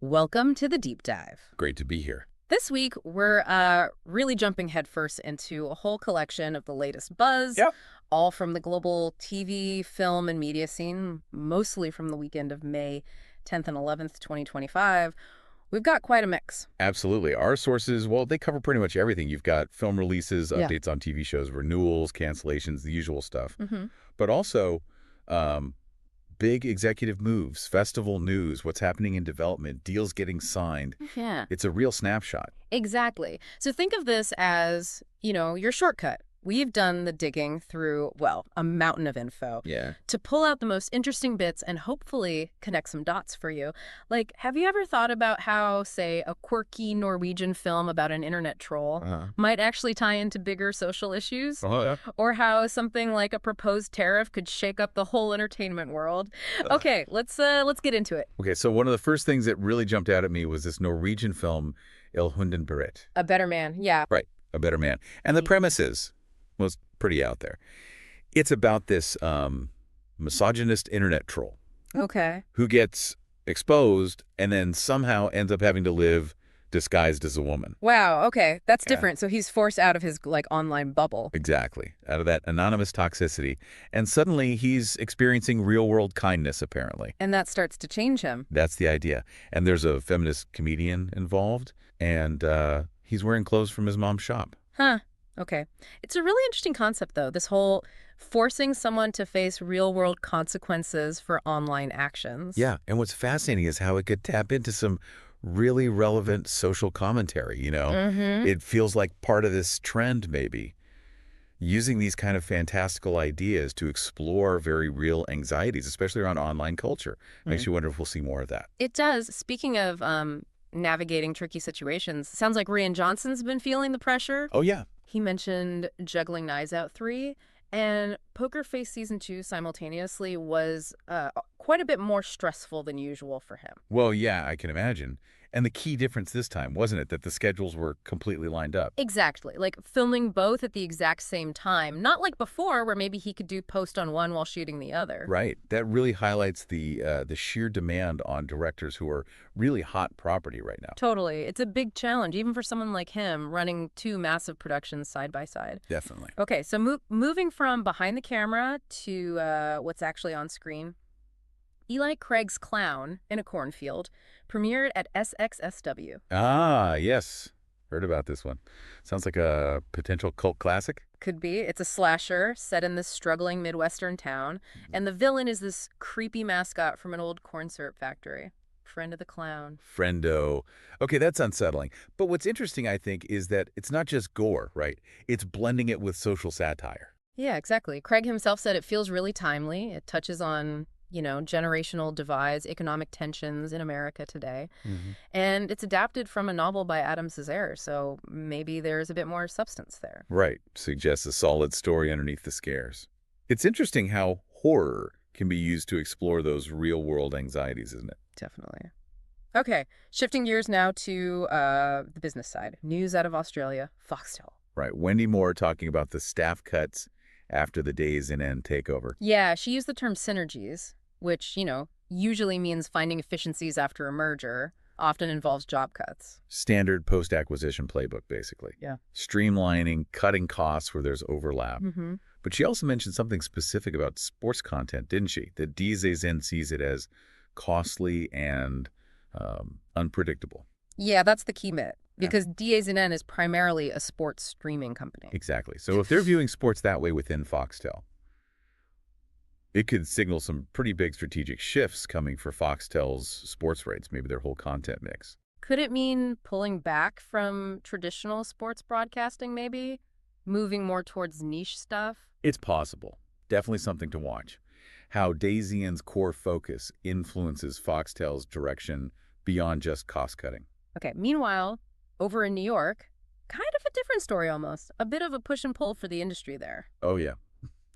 Welcome to the Deep Dive. Great to be here. This week, we're really jumping headfirst into a whole collection of the latest buzz, Yep. all from the global TV, film, and media scene, mostly from the weekend of May 10th and 11th, 2025. We've got quite a mix. Absolutely. Our sources, well, they cover pretty much everything. You've got film releases, Yeah. updates on TV shows, renewals, cancellations, the usual stuff. Mm-hmm. But also, um, big executive moves, festival news, what's happening in development, deals getting signed. Yeah. It's a real snapshot. Exactly. So think of this as, your shortcut. We've done the digging through, well, a mountain of info Yeah. to pull out the most interesting bits and hopefully connect some dots for you. Like, have you ever thought about how, say, a quirky Norwegian film about an internet troll might actually tie into bigger social issues? Oh, yeah. Or how something like a proposed tariff could shake up the whole entertainment world? Okay, let's get into it. Okay, so one of the first things that really jumped out at me was this Norwegian film, Il Hundenberet. A Better Man, yeah. Right, A Better Man. And the premise is, well, it's pretty out there. It's about this misogynist internet troll Okay. who gets exposed and then somehow ends up having to live disguised as a woman. Wow, okay. That's Yeah. different. So he's forced out of his, online bubble. Exactly. Out of that anonymous toxicity. And suddenly he's experiencing real-world kindness, apparently. And that starts to change him. That's the idea. And there's a feminist comedian involved, and he's wearing clothes from his mom's shop. Huh. Okay. It's a really interesting concept, though, this whole forcing someone to face real-world consequences for online actions. Yeah, and what's fascinating is how it could tap into some really relevant social commentary, Mm-hmm. It feels like part of this trend, maybe, using these kind of fantastical ideas to explore very real anxieties, especially around online culture. Makes you wonder if we'll see more of that. It does. Speaking of navigating tricky situations, sounds like Rian Johnson's been feeling the pressure. Oh, yeah. He mentioned Juggling Knives Out 3, and Poker Face Season 2 simultaneously was quite a bit more stressful than usual for him. Well, yeah, I can imagine. And the key difference this time, wasn't it, that the schedules were completely lined up? Exactly. Like filming both at the exact same time. Not like before where maybe he could do post on one while shooting the other. Right. That really highlights the sheer demand on directors who are really hot property right now. Totally. It's a big challenge, even for someone like him, running two massive productions side by side. Definitely. Okay, so moving from behind the camera to what's actually on screen. Eli Craig's Clown in a Cornfield premiered at SXSW. Ah, yes. Heard about this one. Sounds like a potential cult classic. Could be. It's a slasher set in this struggling Midwestern town, and the villain is this creepy mascot from an old corn syrup factory. Friend of the clown. Friendo. Okay, that's unsettling. But what's interesting, I think, is that it's not just gore, right? It's blending it with social satire. Yeah, exactly. Craig himself said it feels really timely. It touches on, generational divides, economic tensions in America today. And it's adapted from a novel by Adam Cesare, so maybe there's a bit more substance there. Right. Suggests a solid story underneath the scares. It's interesting how horror can be used to explore those real-world anxieties, isn't it? Definitely. Okay, shifting gears now to the business side. News out of Australia, Foxtel. Right. Wendy Moore talking about the staff cuts after the Days in End takeover. Yeah, she used the term synergies, which, usually means finding efficiencies after a merger, often involves job cuts. Standard post-acquisition playbook, basically. Yeah. Streamlining, cutting costs where there's overlap. Mm-hmm. But she also mentioned something specific about sports content, didn't she? That DZN sees it as costly and unpredictable. Yeah, that's the key bit, because DAZN is primarily a sports streaming company. Exactly. So if they're viewing sports that way within Foxtel, it could signal some pretty big strategic shifts coming for Foxtel's sports rights, maybe their whole content mix. Could it mean pulling back from traditional sports broadcasting, maybe? Moving more towards niche stuff? It's possible. Definitely something to watch. How DAZN's core focus influences Foxtel's direction beyond just cost-cutting. Okay, meanwhile, over in New York, kind of a different story almost. A bit of a push and pull for the industry there. Oh, yeah.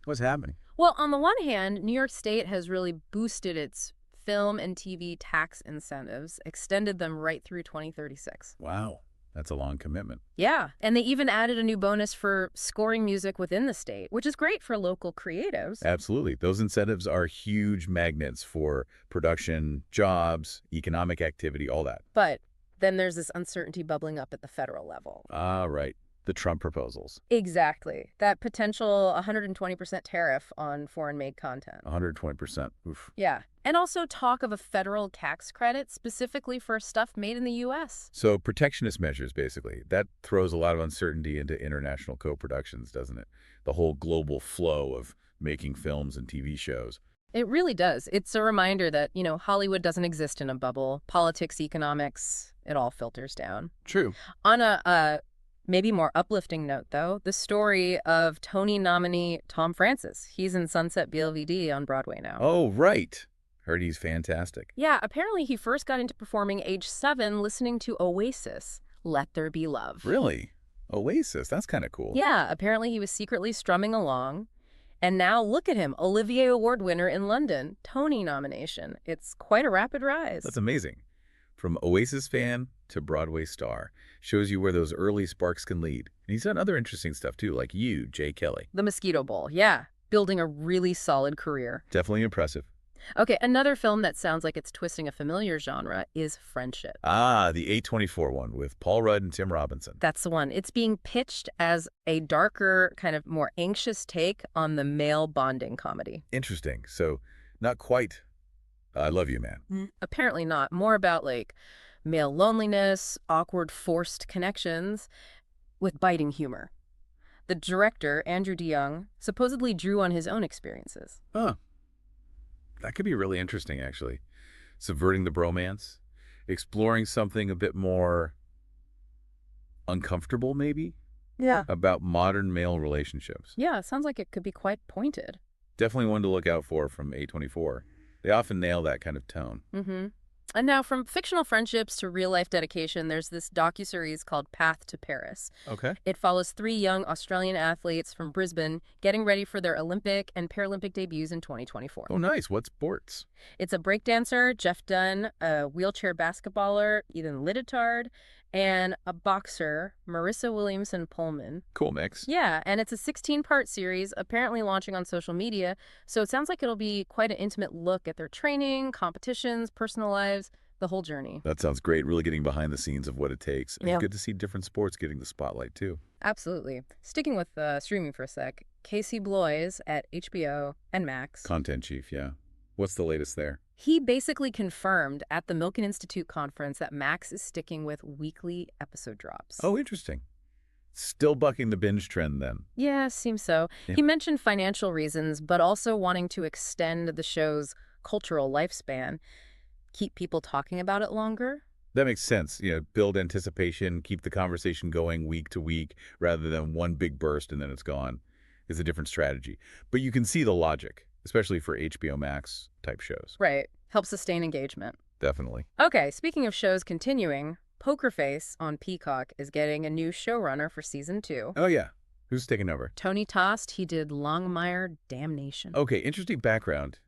What's happening? Well, on the one hand, New York State has really boosted its film and TV tax incentives, extended them right through 2036. Wow. That's a long commitment. Yeah, and they even added a new bonus for scoring music within the state, which is great for local creatives. Absolutely. Those incentives are huge magnets for production, jobs, economic activity, all that. But then there's this uncertainty bubbling up at the federal level. Ah, right. The Trump proposals. Exactly. That potential 120% tariff on foreign-made content. 120%. Oof. Yeah. And also talk of a federal tax credit specifically for stuff made in the U.S. So protectionist measures, basically. That throws a lot of uncertainty into international co-productions, doesn't it? The whole global flow of making films and TV shows. It really does. It's a reminder that, Hollywood doesn't exist in a bubble. Politics, economics, it all filters down. True. On a maybe more uplifting note, though, the story of Tony nominee Tom Francis. He's in Sunset BLVD on Broadway now. Oh, right. Heard he's fantastic. Yeah, apparently he first got into performing age 7 listening to Oasis, Let There Be Love. Really? Oasis? That's kind of cool. Yeah, apparently he was secretly strumming along. And now look at him, Olivier Award winner in London, Tony nomination. It's quite a rapid rise. That's amazing. From Oasis fan to Broadway star. Shows you where those early sparks can lead. And he's done other interesting stuff, too, like you, Jay Kelly. The Mosquito Bowl, yeah. Building a really solid career. Definitely impressive. Okay, another film that sounds like it's twisting a familiar genre is Friendship. Ah, the A24 one with Paul Rudd and Tim Robinson. That's the one. It's being pitched as a darker, kind of more anxious take on the male bonding comedy. Interesting. So, not quite I Love You, Man. Apparently not. More about, male loneliness, awkward forced connections, with biting humor. The director, Andrew DeYoung, supposedly drew on his own experiences. Huh. That could be really interesting, actually. Subverting the bromance, exploring something a bit more uncomfortable, maybe? Yeah. About modern male relationships. Yeah, it sounds like it could be quite pointed. Definitely one to look out for from A24. They often nail that kind of tone. Mm-hmm. And now, from fictional friendships to real-life dedication, there's this docuseries called Path to Paris. Okay. It follows 3 young Australian athletes from Brisbane getting ready for their Olympic and Paralympic debuts in 2024. Oh, nice. What sports? It's a breakdancer, Jeff Dunn, a wheelchair basketballer, Ethan Littitard, and a boxer, Marissa Williamson-Pullman. Cool mix. Yeah, and it's a 16-part series, apparently launching on social media, so it sounds like it'll be quite an intimate look at their training, competitions, personal lives, the whole journey. That sounds great, really getting behind the scenes of what it takes. And Yeah. good to see different sports getting the spotlight, too. Absolutely. Sticking with streaming for a sec, Casey Bloys at HBO and Max. Content chief, yeah. What's the latest there? He basically confirmed at the Milken Institute conference that Max is sticking with weekly episode drops. Oh, interesting. Still bucking the binge trend, then. Yeah, seems so. Yeah. He mentioned financial reasons, but also wanting to extend the show's cultural lifespan, keep people talking about it longer. That makes sense. Build anticipation, keep the conversation going week to week, rather than one big burst and then it's gone, is a different strategy. But you can see the logic, especially for HBO Max type shows. Right. Help sustain engagement. Definitely. Okay, speaking of shows continuing, Poker Face on Peacock is getting a new showrunner for season 2. Oh, yeah. Who's taking over? Tony Tost, he did Longmire Damnation. Okay, interesting background.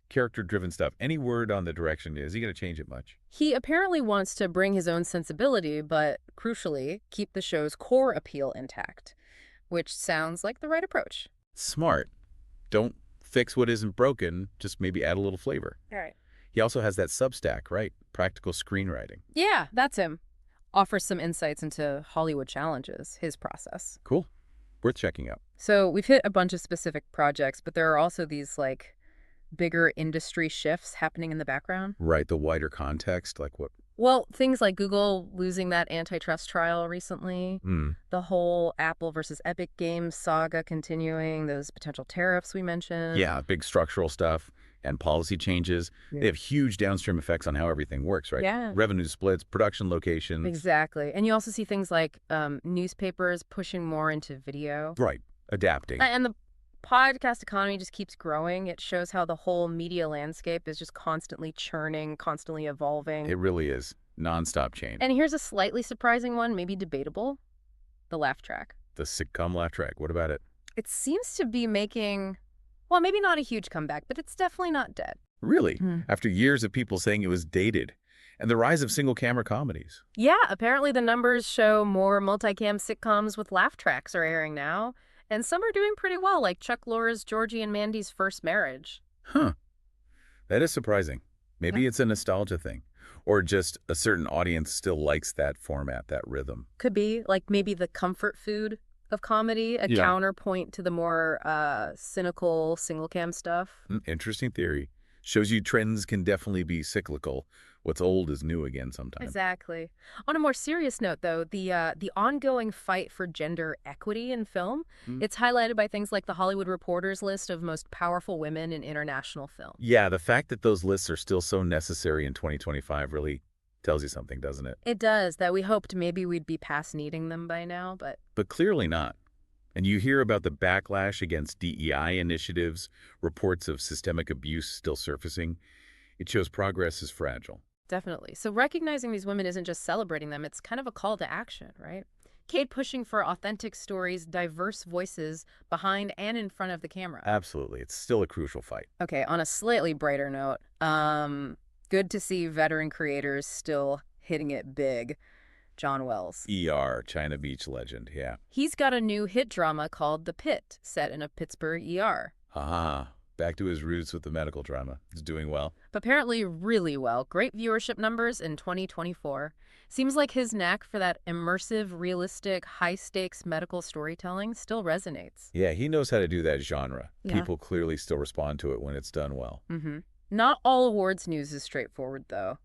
Character-driven stuff. Any word on the direction? Is he going to change it much? He apparently wants to bring his own sensibility, but crucially, keep the show's core appeal intact, which sounds like the right approach. Smart. Don't fix what isn't broken, just maybe add a little flavor. All right. He also has that Substack, right? Practical screenwriting. Yeah, that's him. Offers some insights into Hollywood challenges, his process. Cool. Worth checking out. So we've hit a bunch of specific projects, but there are also these, bigger industry shifts happening in the background. Right, the wider context, like what? Well, things like Google losing that antitrust trial recently, the whole Apple versus Epic Games saga continuing, those potential tariffs we mentioned. Yeah, big structural stuff and policy changes. Yeah. They have huge downstream effects on how everything works, right? Yeah. Revenue splits, production locations. Exactly. And you also see things like newspapers pushing more into video. Right, adapting. And the podcast economy just keeps growing. It shows how the whole media landscape is just constantly churning, constantly evolving. It really is. Nonstop change. And here's a slightly surprising one, maybe debatable. The laugh track. The sitcom laugh track. What about it? It seems to be making, well, maybe not a huge comeback, but it's definitely not dead. Really? After years of people saying it was dated And the rise of single-camera comedies. Yeah, apparently the numbers show more multicam sitcoms with laugh tracks are airing now, and some are doing pretty well, like Chuck Lorre's Georgie and Mandy's First Marriage. Huh. That is surprising. Maybe it's a nostalgia thing. Or just a certain audience still likes that format, that rhythm. Could be, like maybe the comfort food of comedy, a Yeah. counterpoint to the more cynical single-cam stuff. Interesting theory. Shows you trends can definitely be cyclical. What's old is new again sometimes. Exactly. On a more serious note, though, the ongoing fight for gender equity in film, Mm. it's highlighted by things like the Hollywood Reporter's list of most powerful women in international film. Yeah, the fact that those lists are still so necessary in 2025 really tells you something, doesn't it? It does, that we hoped maybe we'd be past needing them by now, but But clearly not. And you hear about the backlash against DEI initiatives, reports of systemic abuse still surfacing. It shows progress is fragile. definitely. So recognizing these women isn't just celebrating them, it's kind of a call to action, right? Kate pushing for authentic stories, diverse voices behind and in front of the camera. Absolutely. It's still a crucial fight. Okay, on a slightly brighter note, good to see veteran creators still hitting it big. John Wells. ER, China Beach legend, yeah. He's got a new hit drama called The Pit, set in a Pittsburgh ER. Ah, back to his roots with the medical drama. It's doing well. Apparently really well. Great viewership numbers in 2024. Seems like his knack for that immersive, realistic, high-stakes medical storytelling still resonates. Yeah, he knows how to do that genre. Yeah. People clearly still respond to it when it's done well. Not all awards news is straightforward, though.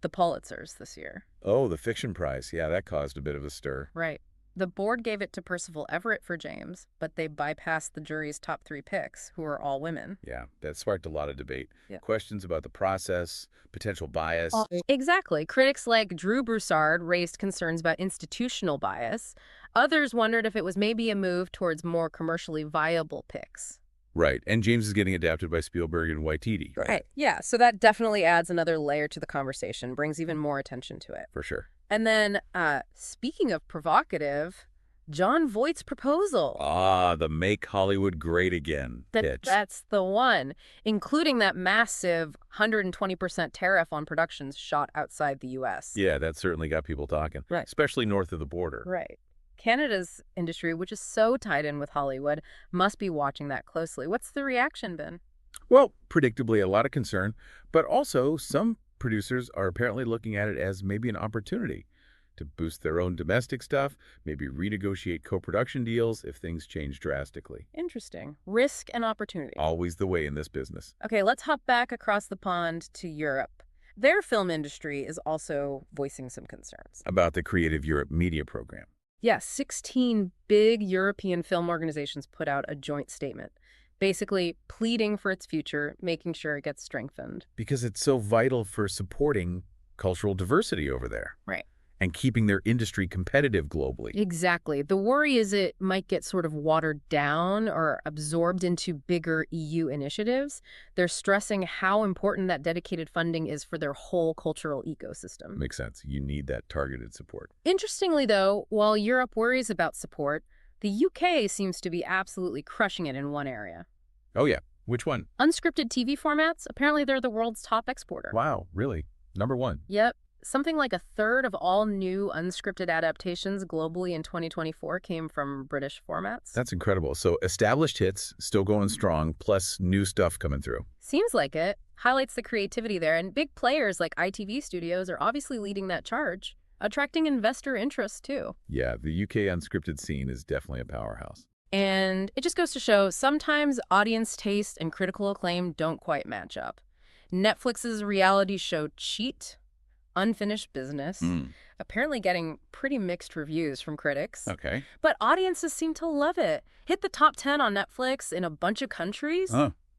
The Pulitzers this year. Oh, the fiction prize. Yeah, that caused a bit of a stir. Right. The board gave it to Percival Everett for James, but they bypassed the jury's top 3 picks, who are all women. Yeah, that sparked a lot of debate. Yeah. Questions about the process, potential bias. Exactly. Critics like Drew Broussard raised concerns about institutional bias. Others wondered if it was maybe a move towards more commercially viable picks. Right, and James is getting adapted by Spielberg and Waititi. Right. Yeah, so that definitely adds another layer to the conversation, brings even more attention to it. For sure. And then, speaking of provocative, Jon Voight's proposal. Ah, the Make Hollywood Great Again pitch. That's the one, including that massive 120% tariff on productions shot outside the U.S. Yeah, that certainly got people talking. Right. Especially north of the border. Right. Canada's industry, which is so tied in with Hollywood, must be watching that closely. What's the reaction been? Well, predictably, a lot of concern, but also some producers are apparently looking at it as maybe an opportunity to boost their own domestic stuff, maybe renegotiate co-production deals if things change drastically. Interesting. Risk and opportunity. Always the way in this business. Okay, let's hop back across the pond to Europe. Their film industry is also voicing some concerns. About the Creative Europe Media Program. Yes, 16 big European film organizations put out a joint statement, basically pleading for its future, making sure it gets strengthened. Because it's so vital for supporting cultural diversity over there. Right. And keeping their industry competitive globally. Exactly. The worry is it might get sort of watered down or absorbed into bigger EU initiatives. They're stressing how important that dedicated funding is for their whole cultural ecosystem. Makes sense. You need that targeted support. Interestingly, though, while Europe worries about support, the UK seems to be absolutely crushing it in one area. Oh, yeah. Which one? Unscripted TV formats, apparently they're the world's top exporter. Wow, really? Number one. Yep. Something like a third of all new unscripted adaptations globally in 2024 came from British formats. That's incredible. So established hits still going strong, plus new stuff coming through. Seems like it. Highlights the creativity there, and big players like ITV Studios are obviously leading that charge, attracting investor interest too. Yeah, the UK unscripted scene is definitely a powerhouse. And it just goes to show sometimes audience taste and critical acclaim don't quite match up. Netflix's reality show Cheat, Unfinished Business, apparently getting pretty mixed reviews from critics. Okay. But audiences seem to love it. Hit the top 10 on Netflix in a bunch of countries.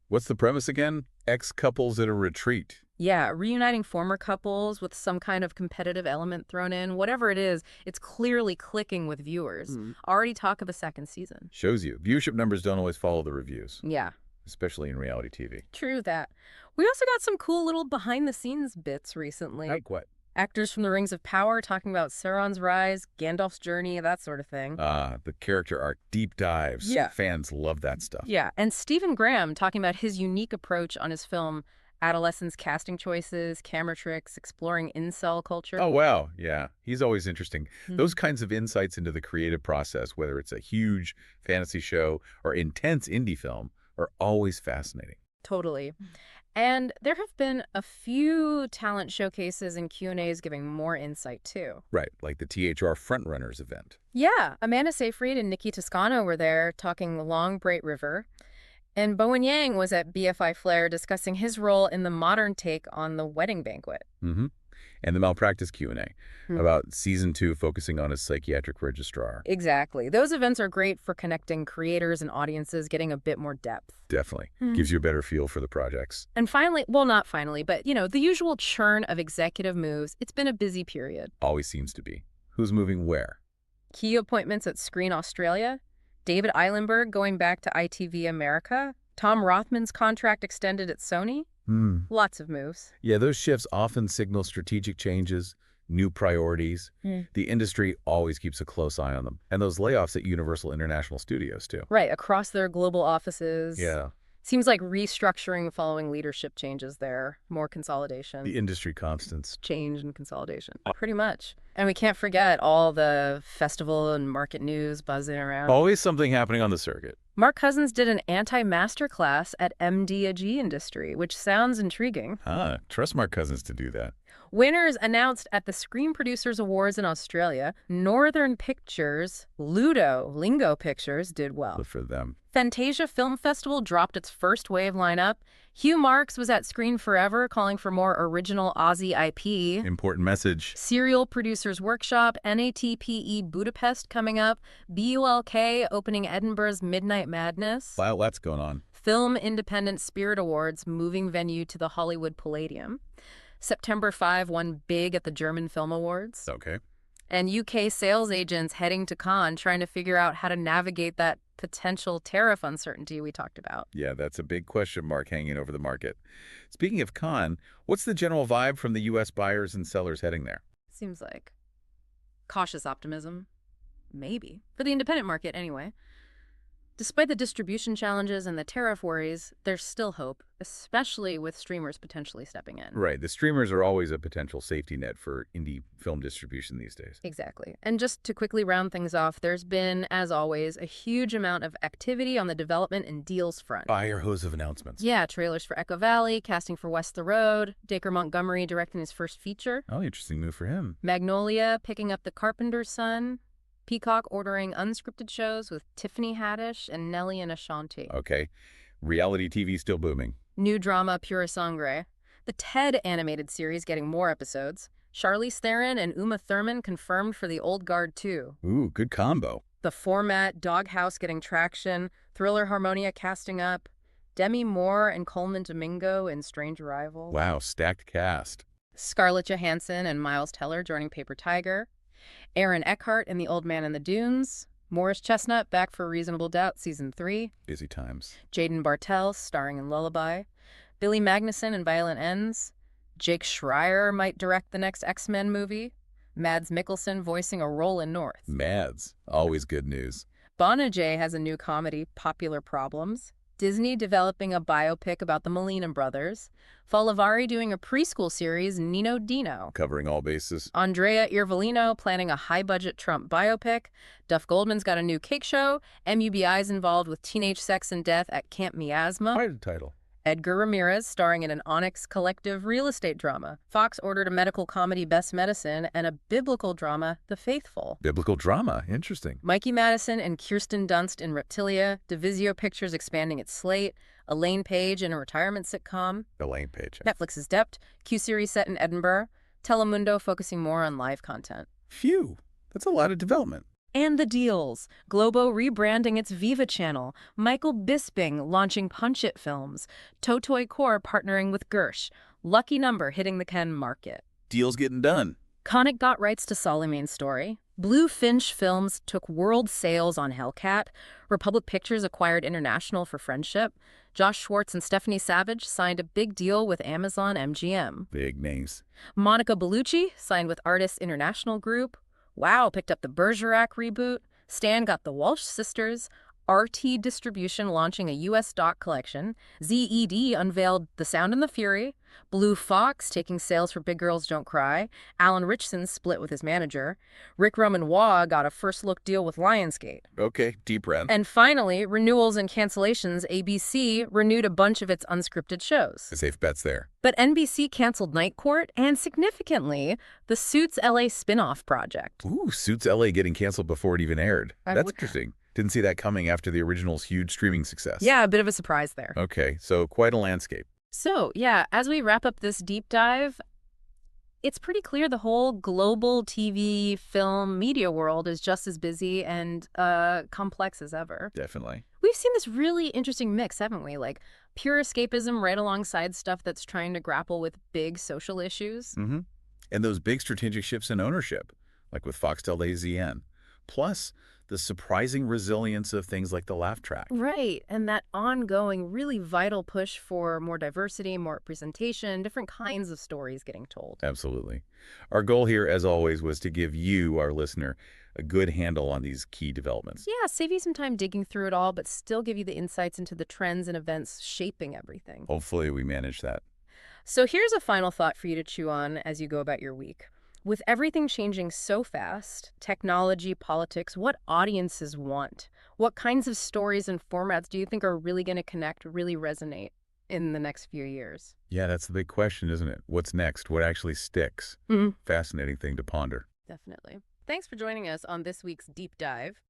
What's the premise again? Ex-couples at a retreat. Yeah, reuniting former couples with some kind of competitive element thrown in. Whatever it is, it's clearly clicking with viewers. Already talk of a second season. Shows you. Viewership numbers don't always follow the reviews, Yeah, especially in reality TV. true that. We also got some cool little behind-the-scenes bits recently. Like what? Actors from the Rings of Power talking about Sauron's rise, Gandalf's journey, that sort of thing. The character arc deep dives. Yeah. Fans love that stuff. Yeah, and Stephen Graham talking about his unique approach on his film adolescents' casting choices, camera tricks, exploring incel culture. Oh, wow. Yeah, he's always interesting. Mhm. Those kinds of insights into the creative process, whether it's a huge fantasy show or intense indie film, are always fascinating. Totally. And there have been a few talent showcases and Q&As giving more insight, too. Right, like the THR Frontrunners event. Yeah, Amanda Seyfried and Nikki Toscano were there talking Long Bright River. And Bowen Yang was at BFI Flair discussing his role in the modern take on the wedding banquet. Mm-hmm. And the Malpractice Q&A Hmm. about season 2 focusing on a psychiatric registrar. Exactly. Those events are great for connecting creators and audiences, getting a bit more depth. Definitely. Hmm. Gives you a better feel for the projects. And finally, well, not finally, but, the usual churn of executive moves. It's been a busy period. Always seems to be. Who's moving where? Key appointments at Screen Australia, David Eilenberg going back to ITV America, Tom Rothman's contract extended at Sony. Lots of moves. Yeah, those shifts often signal strategic changes, new priorities. The industry always keeps a close eye on them. And those layoffs at Universal International Studios, too. Right, across their global offices. Yeah, Seems like restructuring following leadership changes there, more consolidation. the industry constants. Change and consolidation, pretty much. And we can't forget all the festival and market news buzzing around. Always something happening on the circuit. Mark Cousins did an anti-master class at MDAG Industry, which sounds intriguing. Trust Mark Cousins to do that. Winners announced at the Screen Producers Awards in Australia. Northern Pictures, Lingo Pictures did well. Good for them. Fantasia Film Festival dropped its first wave lineup. Hugh Marks was at Screen Forever calling for more original Aussie IP. Important message. Serial Producers Workshop, NATPE Budapest coming up, BULK opening Edinburgh's Midnight Madness. Wow, that's going on. Film Independent Spirit Awards moving venue to the Hollywood Palladium. September 5 won big at the German Film Awards. Okay. And UK sales agents heading to Cannes trying to figure out how to navigate that potential tariff uncertainty we talked about. Yeah, that's a big question mark hanging over the market. Speaking of Cannes, what's the general vibe from the U.S. buyers and sellers heading there? Seems like cautious optimism. Maybe. For the independent market, anyway. Despite the distribution challenges and the tariff worries, there's still hope, especially with streamers potentially stepping in. Right. The streamers are always a potential safety net for indie film distribution these days. Exactly. And just to quickly round things off, there's been, as always, a huge amount of activity on the development and deals front. Fire hose of announcements. Yeah, trailers for Echo Valley, casting for West the Road, Dacre Montgomery directing his first feature, Oh, interesting move for him. Magnolia picking up The Carpenter's Son, Peacock ordering unscripted shows with Tiffany Haddish and Nellie and Ashanti. Okay. Reality TV still booming. New drama Pura Sangre. The Ted animated series getting more episodes. Charlize Theron and Uma Thurman confirmed for The Old Guard 2. Ooh, good combo. The Format, Doghouse getting traction. Thriller Harmonia casting up. Demi Moore and Coleman Domingo in Strange Arrival. Wow, stacked cast. Scarlett Johansson and Miles Teller joining Paper Tiger. Aaron Eckhart in The Old Man in the Dunes. Morris Chestnut back for Reasonable Doubt Season 3. Busy times. Jaden Bartels starring in Lullaby. Billy Magnuson in Violent Ends. Jake Schreier might direct the next X-Men movie. Mads Mikkelsen voicing a role in North. Mads. Always good news. Bonajay has a new comedy, Popular Problems. Disney developing a biopic about the Molina brothers. Folivari doing a preschool series, Nino Dino. Covering all bases. Andrea Iervolino planning a high-budget Trump biopic. Duff Goldman's got a new cake show. MUBI's involved with teenage sex and death at Camp Miasma. Quite a title. Edgar Ramirez starring in an Onyx Collective real estate drama. Fox ordered a medical comedy, Best Medicine, and a biblical drama, The Faithful. Biblical drama. Interesting. Mikey Madison and Kirsten Dunst in Reptilia. Divisio Pictures expanding its slate. Elaine Page in a retirement sitcom. Elaine Page. Netflix's Dept. Q-Series set in Edinburgh. Telemundo focusing more on live content. Phew. That's a lot of development. And the deals. Globo rebranding its Viva channel. Michael Bisping launching Punch It Films. Totoy Core partnering with Gersh. Lucky Number hitting the Ken market. Deal's getting done. Connick got rights to Salameen's story. Blue Finch Films took world sales on Hellcat. Republic Pictures acquired International for Friendship. Josh Schwartz and Stephanie Savage signed a big deal with Amazon MGM. Big names. Monica Bellucci signed with Artists International Group. Wow picked up the Bergerac reboot. Stan got the Walsh Sisters. RT Distribution launching a U.S. stock collection, ZED unveiled The Sound and the Fury, Blue Fox taking sales for Big Girls Don't Cry, Alan Ritchson split with his manager, Rick Roman got a first-look deal with Lionsgate. Okay, deep breath. And finally, renewals and cancellations, ABC renewed a bunch of its unscripted shows. Safe bets there. But NBC canceled Night Court and, significantly, the Suits LA spin-off project. Ooh, Suits LA getting canceled before it even aired. That's would- interesting. Didn't see that coming after the original's huge streaming success. Yeah, a bit of a surprise there. Okay, so quite a landscape. So, yeah, as we wrap up this deep dive, it's pretty clear the whole global TV, film, media world is just as busy and complex as ever. Definitely. We've seen this really interesting mix, haven't we? Like pure escapism right alongside stuff that's trying to grapple with big social issues. Mm-hmm. And those big strategic shifts in ownership, like with Foxtel AZN. Plus, the surprising resilience of things like the laugh track. Right, and that ongoing, really vital push for more diversity, more representation, different kinds of stories getting told. Absolutely. Our goal here, as always, was to give you, our listener, a good handle on these key developments. Yeah, save you some time digging through it all, but still give you the insights into the trends and events shaping everything. Hopefully we manage that. So here's a final thought for you to chew on as you go about your week. With everything changing so fast, technology, politics, what audiences want? What kinds of stories and formats do you think are really going to connect, really resonate in the next few years? Yeah, that's the big question, isn't it? What's next? What actually sticks? Mm-hmm. Fascinating thing to ponder. Definitely. Thanks for joining us on this week's Deep Dive.